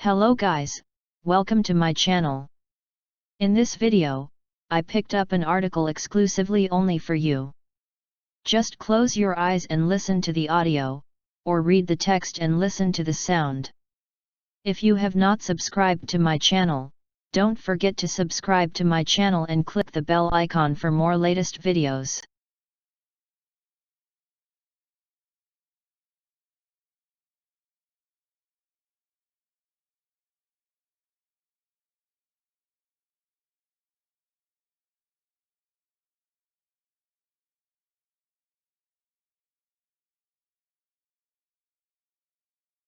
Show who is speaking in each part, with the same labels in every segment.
Speaker 1: Hello guys, welcome to my channel. In this video, I picked up an article exclusively only for you. Just close your eyes and listen to the audio, or read the text and listen to the sound. If you have not subscribed to my channel, don't forget to subscribe to my channel and click the bell icon for more latest videos.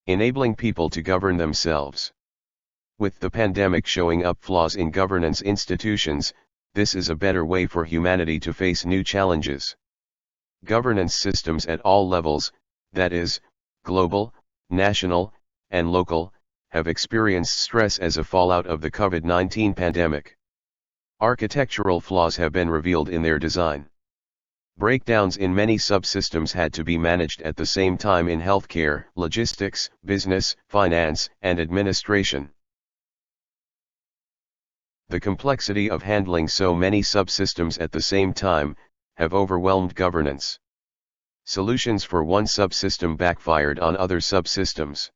Speaker 2: Enabling people to govern themselves. With the pandemic showing up flaws in governance institutions, this is a better way for humanity to face new challenges. Governance systems at all levels, that is, global, national, and local, have experienced stress as a fallout of the COVID-19 pandemic. Architectural flaws have been revealed in their design. Breakdowns in many subsystems had to be managed at the same time in healthcare, logistics, business, finance, and administration. The complexity of handling so many subsystems at the same time have overwhelmed governance. Solutions for one subsystem backfired on other subsystems.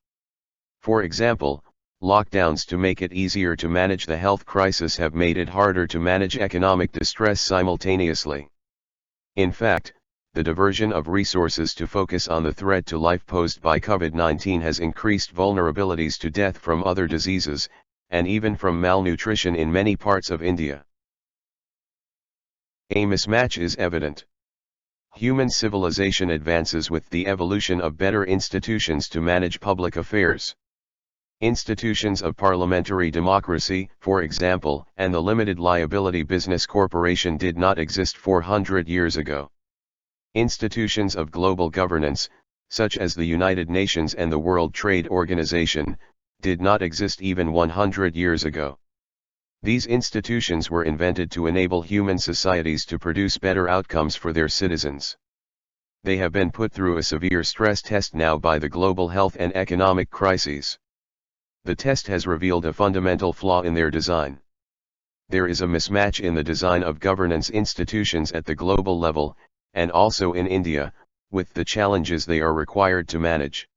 Speaker 2: For example, lockdowns to make it easier to manage the health crisis have made it harder to manage economic distress simultaneously. In fact, the diversion of resources to focus on the threat to life posed by COVID-19 has increased vulnerabilities to death from other diseases, and even from malnutrition in many parts of India. A mismatch is evident. Human civilization advances with the evolution of better institutions to manage public affairs. Institutions of parliamentary democracy, for example, and the limited liability business corporation did not exist 400 years ago. Institutions of global governance, such as the United Nations and the World Trade Organization, did not exist even 100 years ago. These institutions were invented to enable human societies to produce better outcomes for their citizens. They have been put through a severe stress test now by the global health and economic crises. The test has revealed a fundamental flaw in their design. There is a mismatch in the design of governance institutions at the global level, and also in India, with the challenges they are required to manage.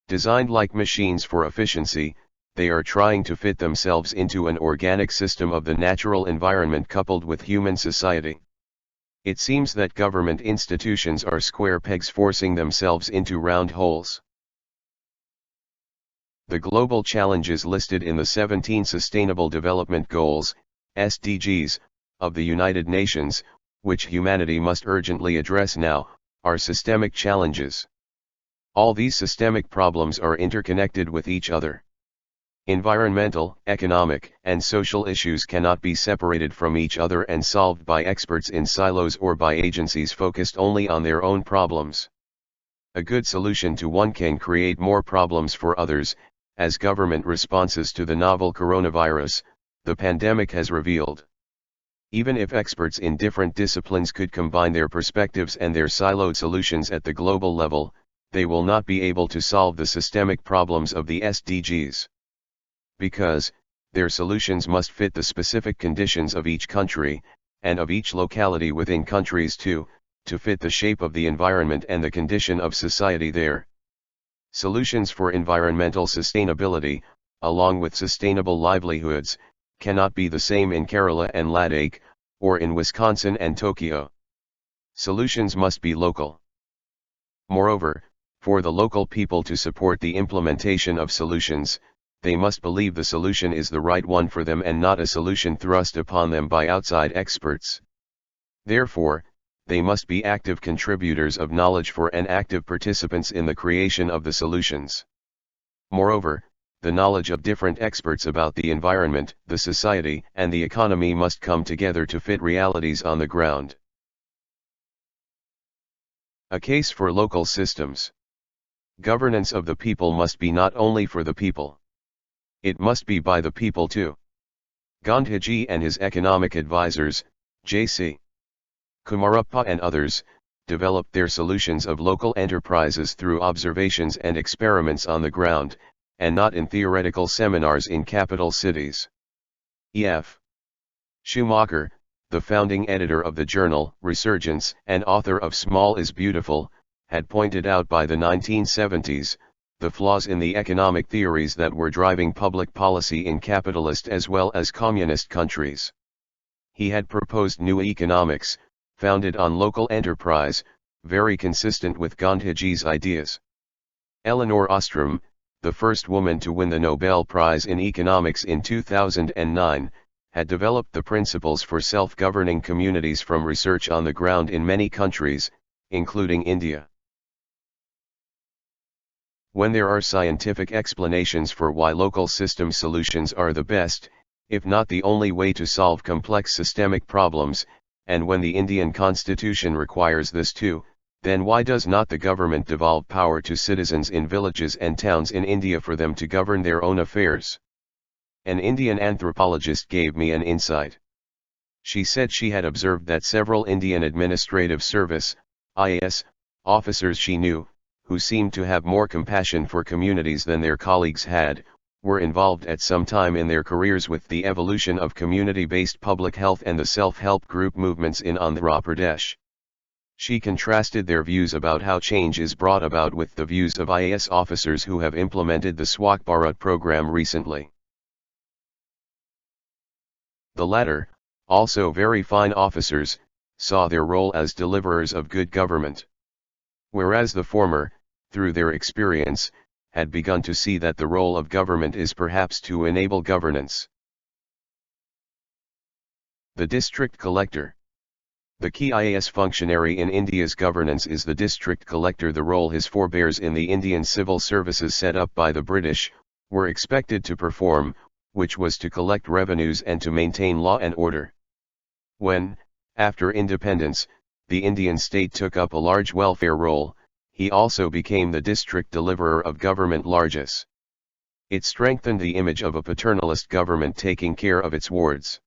Speaker 2: Designed like machines for efficiency, they are trying to fit themselves into an organic system of the natural environment coupled with human society. It seems that government institutions are square pegs forcing themselves into round holes. The global challenges listed in the 17 Sustainable Development Goals, SDGs, of the United Nations, which humanity must urgently address now, are systemic challenges. All these systemic problems are interconnected with each other. Environmental, economic, and social issues cannot be separated from each other and solved by experts in silos or by agencies focused only on their own problems. A good solution to one can create more problems for others, as government responses to the novel coronavirus, the pandemic has revealed. Even if experts in different disciplines could combine their perspectives and their siloed solutions at the global level, they will not be able to solve the systemic problems of the SDGs. Because, their solutions must fit the specific conditions of each country, and of each locality within countries too, to fit the shape of the environment and the condition of society there. Solutions for environmental sustainability, along with sustainable livelihoods, cannot be the same in Kerala and Ladakh, or in Wisconsin and Tokyo. Solutions must be local. Moreover, for the local people to support the implementation of solutions, they must believe the solution is the right one for them and not a solution thrust upon them by outside experts. Therefore, they must be active contributors of knowledge and active participants in the creation of the solutions. Moreover, the knowledge of different experts about the environment, the society, and the economy must come together to fit realities on the ground. A case for local systems. Governance of the people must be not only for the people. It must be by the people too. Gandhiji and his economic advisors, J.C. Kumarappa and others, developed their solutions of local enterprises through observations and experiments on the ground, and not in theoretical seminars in capital cities. E.F. Schumacher, the founding editor of the journal Resurgence and author of Small is Beautiful, had pointed out by the 1970s, the flaws in the economic theories that were driving public policy in capitalist as well as communist countries. He had proposed new economics, founded on local enterprise, very consistent with Gandhiji's ideas. Elinor Ostrom, the first woman to win the Nobel Prize in Economics in 2009, had developed the principles for self-governing communities from research on the ground in many countries, including India. When there are scientific explanations for why local system solutions are the best, if not the only way to solve complex systemic problems, and when the Indian constitution requires this too, then why does not the government devolve power to citizens in villages and towns in India for them to govern their own affairs? An Indian anthropologist gave me an insight. She said she had observed that several Indian Administrative Service, IAS, officers she knew, who seemed to have more compassion for communities than their colleagues had, were involved at some time in their careers with the evolution of community-based public health and the self-help group movements in Andhra Pradesh. She contrasted their views about how change is brought about with the views of IAS officers who have implemented the Swachh Bharat program recently. The latter, also very fine officers, saw their role as deliverers of good government. Whereas the former, through their experience, had begun to see that the role of government is perhaps to enable governance. The District Collector. The key IAS functionary in India's governance is the District Collector. The role his forebears in the Indian civil services set up by the British were expected to perform, which was to collect revenues and to maintain law and order. When, after independence, the Indian state took up a large welfare role, he also became the district deliverer of government largesse. It strengthened the image of a paternalist government taking care of its wards.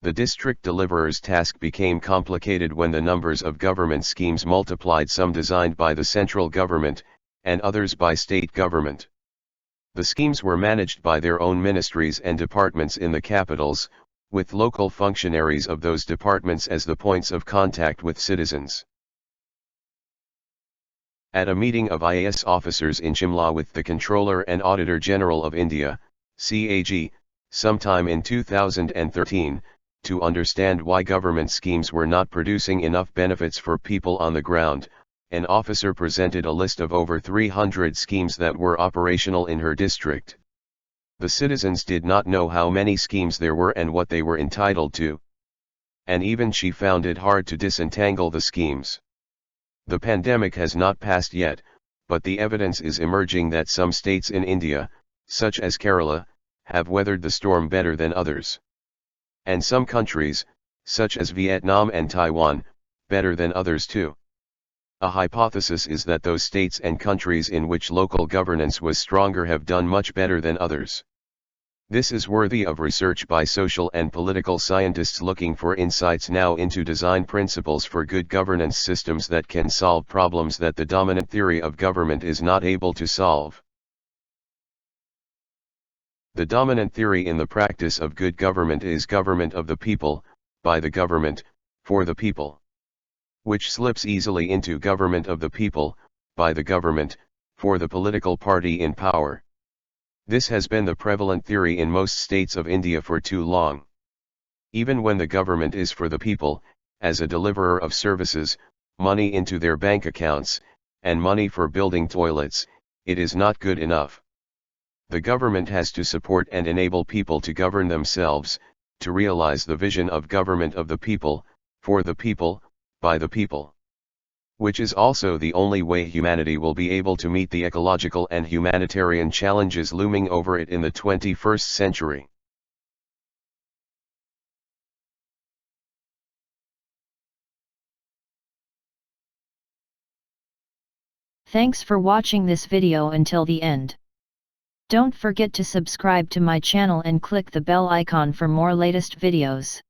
Speaker 2: The district deliverer's task became complicated when the numbers of government schemes multiplied, some designed by the central government, and others by state government. The schemes were managed by their own ministries and departments in the capitals, with local functionaries of those departments as the points of contact with citizens. At a meeting of IAS officers in Shimla with the Controller and Auditor General of India, CAG, sometime in 2013, to understand why government schemes were not producing enough benefits for people on the ground, an officer presented a list of over 300 schemes that were operational in her district. The citizens did not know how many schemes there were and what they were entitled to. And even she found it hard to disentangle the schemes. The pandemic has not passed yet, but the evidence is emerging that some states in India, such as Kerala, have weathered the storm better than others. And some countries, such as Vietnam and Taiwan, better than others too. A hypothesis is that those states and countries in which local governance was stronger have done much better than others. This is worthy of research by social and political scientists looking for insights now into design principles for good governance systems that can solve problems that the dominant theory of government is not able to solve. The dominant theory in the practice of good government is government of the people, by the government, for the people, which slips easily into government of the people, by the government, for the political party in power. This has been the prevalent theory in most states of India for too long. Even when the government is for the people, as a deliverer of services, money into their bank accounts, and money for building toilets, it is not good enough. The government has to support and enable people to govern themselves, to realize the vision of government of the people, for the people, by the people. Which is also the only way humanity will be able to meet the ecological and humanitarian challenges looming over it in the 21st century.
Speaker 1: Thanks for watching this video until the end. Don't forget to subscribe to my channel and click the bell icon for more latest videos.